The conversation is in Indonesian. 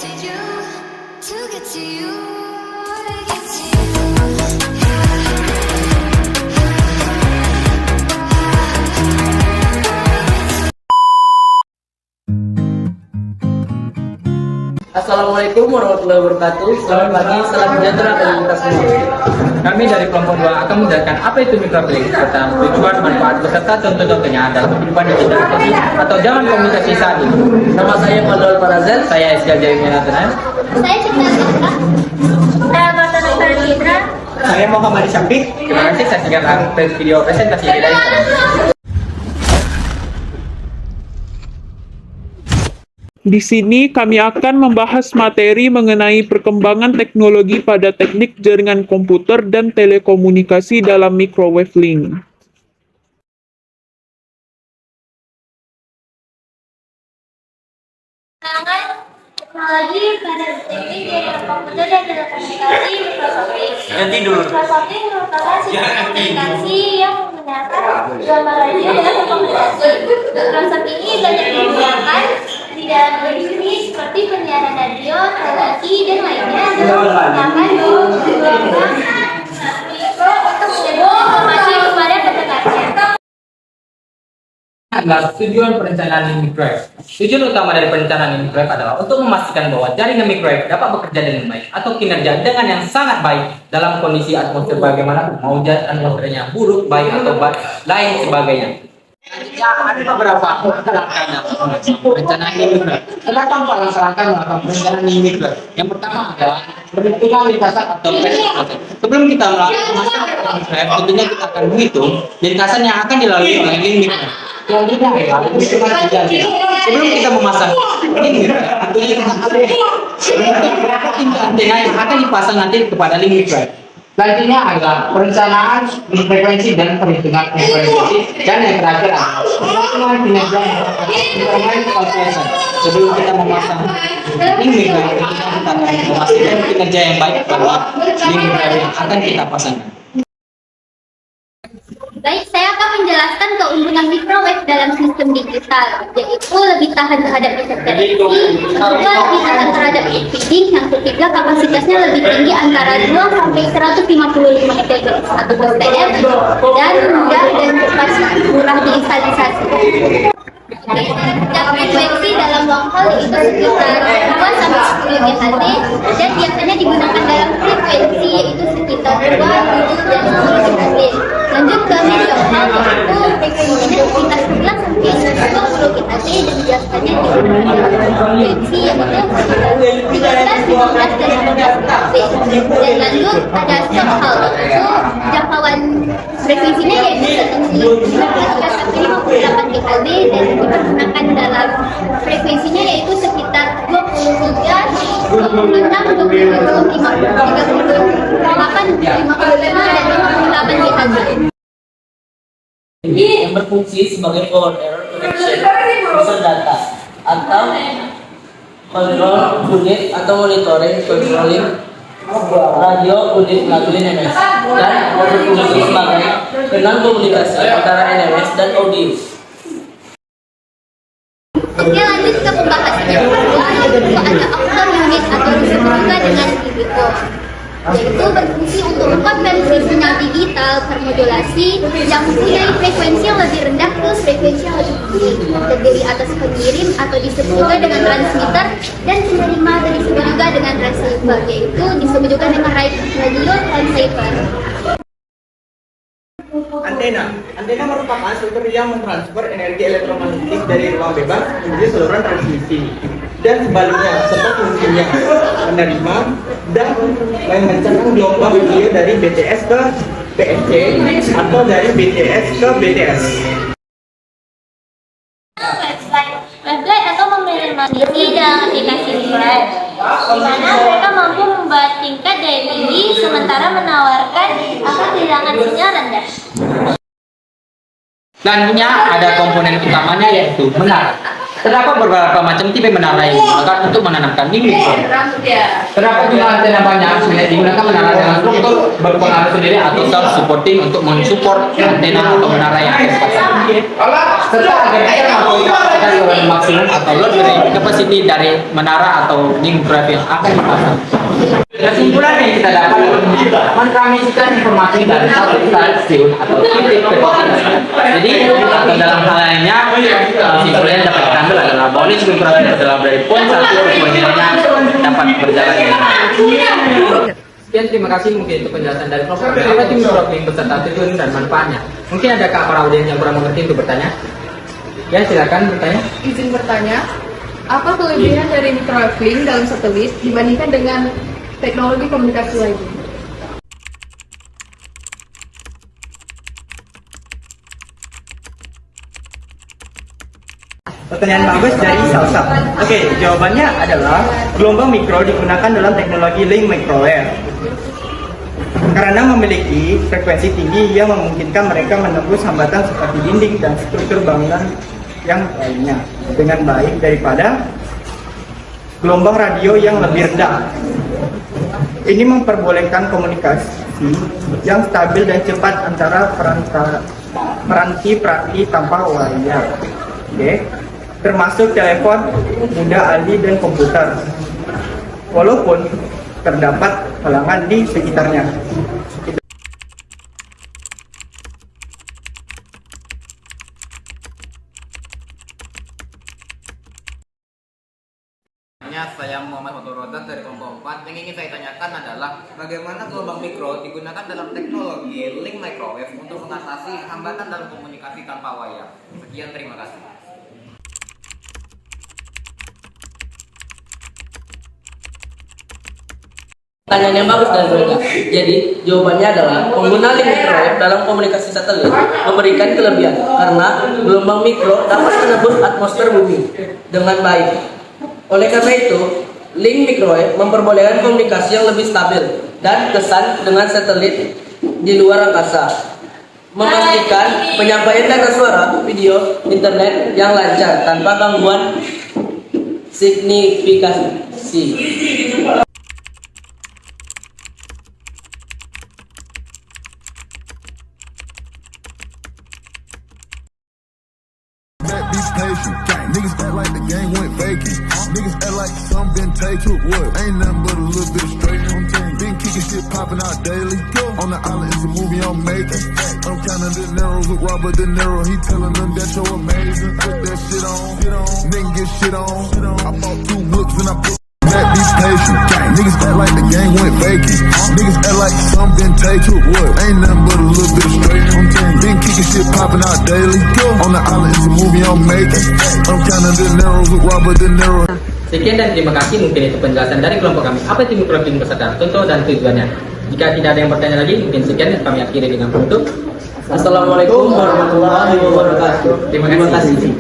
to you, to get to you, to get to you. Assalamualaikum warahmatullahi wabarakatuh. Selamat pagi, salam sejahtera bagi kita semua. Kami dari kelompok 2 akan menjelaskan apa itu microblading serta tujuan, manfaat, beserta contoh-contohnya dalam kehidupan digital atau zaman komunikasi saat ini. Nama saya Fadlul Farazel, saya SK Jaya Nathan. Saya Citra Citra. Saya Marta Citra. Saya Muhammad Syafiq. Terima kasih, saya siapkan video presentasi dari kami. Di sini kami akan membahas materi mengenai perkembangan teknologi pada teknik jaringan komputer dan telekomunikasi dalam microwave link. Perkembangan teknologi pada teknik jaringan komputer dan telekomunikasi Microsoft Link. Microsoft Link merupakan sistem komunikasi yang menggunakan gelombang radio dalam berkomunikasi. Microsoft ini banyak digunakan di dalam industri seperti penyiaran radio, televisi, dan lainnya dengan menggunakan gelombang mikro untuk mengirim informasi kepada pendengarnya. Adalah tujuan perencanaan link microwave. Tujuan utama dari perencanaan link microwave adalah untuk memastikan bahwa jaringan microwave dapat bekerja dengan baik atau kinerja dengan yang sangat baik dalam kondisi atmosfer bagaimanapun, mau atmosfernya buruk, baik atau lain sebagainya. Ya, ada beberapa langkah dalam perencanaan link microwave. Kenapa langkah melakukan perencanaan link microwave? Yang pertama adalah perhitungan lintasan atau proses. Sebelum kita melakukan microwave, tentunya kita akan menghitung lintasan yang akan dilalui oleh link microwave. Selanjutnya adalah perhitungan tingginya. Sebelum kita memasang link microwave, tentunya kita akan menghitung berapa tinggi antena yang akan dipasang nanti kepada link microwave. Selanjutnya adalah perencanaan frekuensi dan perhitungan frekuensi, dan yang terakhir adalah perhitungan kinerja informasi calculation. Sebelum kita memasang link microwave, kita akan memastikan kinerja yang baik pada link microwave yang akan kita pasangkan. Baik, saya akan menjelaskan keunggulan microwave dalam sistem digital, yaitu lebih tahan terhadap interferensi, kedua lebih tahan terhadap feeding, yang ketiga kapasitasnya lebih tinggi antara 2 sampai 155 mTz atau bpm, dan mudah dan cepat murah diinstalisasi. Jam frekuensi dalam long haul itu sekitar 2 sampai 10 GHz dan biasanya digunakan dalam frekuensi yaitu sekitar 2, 7, dan 10 GHz. Lanjut ke medium haul yaitu frekuensinya sekitar 11 sampai 20 GHz dan biasanya digunakan dalam frekuensi yaitu sekitar 13, 15, dan 16 GHz. Dan lanjut pada short haul itu jangkauan frekuensinya yaitu setinggi 15 sampai 58 GHz dan dipergunakan dalam frekuensinya yaitu sekitar 23, 26, 27, 50, 38, 55, dan 58 GHz. Yang berfungsi sebagai forward error correction user data atau control unit atau monitoring controlling radio unit melalui NMS dan berfungsi sebagai penang komunikasi antara NMS dan audio. Oke, lanjut ke pembahasan yang kedua yaitu ada okton unit atau disebut juga dengan DBO, yaitu berfungsi untuk mengkonversi sinyal digital termodulasi yang mempunyai frekuensi yang lebih rendah ke frekuensi yang lebih tinggi, terdiri atas pengirim atau disebut juga dengan transmitter dan penerima atau disebut juga dengan receiver, yaitu disebut juga dengan radio transceiver. Antena merupakan struktur yang mentransfer energi elektromagnetik dari ruang bebas menuju saluran transmisi dan sebaliknya, serta fungsinya menerima dan memancarkan gelombang radio dari BTS ke BSC atau dari BTS ke BTS. Website atau pemilihan mandiri dalam aplikasi web, di mana mereka mampu membuat tingkat daya tinggi sementara menawarkan akan kehilangan sinyal rendah. Selanjutnya ada komponen utamanya yaitu menara. Terdapat beberapa macam tipe menara yang digunakan untuk menanamkan link mikrowave. Terdapat jumlah antena banyak yang digunakan menara dengan struktur berpengaruh sendiri atau self-supporting untuk mensupport antena atau menara yang terpasang. Serta agar kita mampu menghasilkan load maksimum atau load capacity dari menara atau link mikrowave yang akan dipasang. Kesimpulan yang kita dapat mentransmisikan informasi dari satu stasiun atau titik ke titik. Jadi atau dalam hal lainnya kesimpulan yang dapat kita ambil adalah bahwa link mikrowave adalah dari poin satu ke poin lainnya dapat berjalan dengan baik. Sekian, terima kasih mungkin untuk penjelasan dari Prof. Apa itu mikrowave beserta tujuan dan manfaatnya? Mungkin adakah para audiens yang kurang mengerti untuk bertanya? Ya, silakan bertanya. Izin bertanya, apa kelebihan dari microwave link dalam satelit dibandingkan dengan teknologi komunikasi lainnya? Pertanyaan bagus dari Salsa. Oke, jawabannya adalah gelombang mikro digunakan dalam teknologi link microwave karena memiliki frekuensi tinggi yang memungkinkan mereka menembus hambatan seperti dinding dan struktur bangunan yang lainnya dengan baik daripada gelombang radio yang lebih rendah. Ini memperbolehkan komunikasi yang stabil dan cepat antara peranti tanpa wayar. Oke. Termasuk telepon, benda alih dan komputer. Walaupun terdapat halangan di sekitarnya. Saya Muhammad Fatur dari kelompok 4. Yang ingin saya tanyakan adalah bagaimana gelombang mikro digunakan dalam teknologi link microwave untuk mengatasi hambatan dalam komunikasi tanpa wayar. Sekian, terima kasih. Pertanyaan yang bagus dari mereka. Jadi jawabannya adalah pengguna link microwave dalam komunikasi satelit memberikan kelebihan karena gelombang mikro dapat menembus atmosfer bumi dengan baik. Oleh karena itu, link microwave memperbolehkan komunikasi yang lebih stabil dan kesan dengan satelit di luar angkasa, memastikan penyampaian data suara, video, internet yang lancar tanpa gangguan signifikasi. Be patient. Niggas act like the game went vacant. Niggas act like some been taken. What? Ain't nothing but a little bit of straight. Been kicking shit popping out daily. On the island, it's a movie I'm making. I'm counting De Niro's with Robert De Niro. He telling them that you're amazing. Put that shit on. Nigga get shit on. I bought 2 whips and I put. Be patient. Niggas act like the game went vacant. Niggas act like some been taken. What? Ain't nothing but a little bit of straight. Been kicking shit popping out daily. On the island, it's a movie I'm making. I'm counting De Niro's with Robert De Niro. Sekian dan terima kasih mungkin itu penjelasan dari kelompok kami. Apa itu mikrowave beserta contoh dan tujuannya? Jika tidak ada yang bertanya lagi, mungkin sekian dan kami akhiri dengan penutup. Assalamualaikum warahmatullahi wabarakatuh. Terima kasih.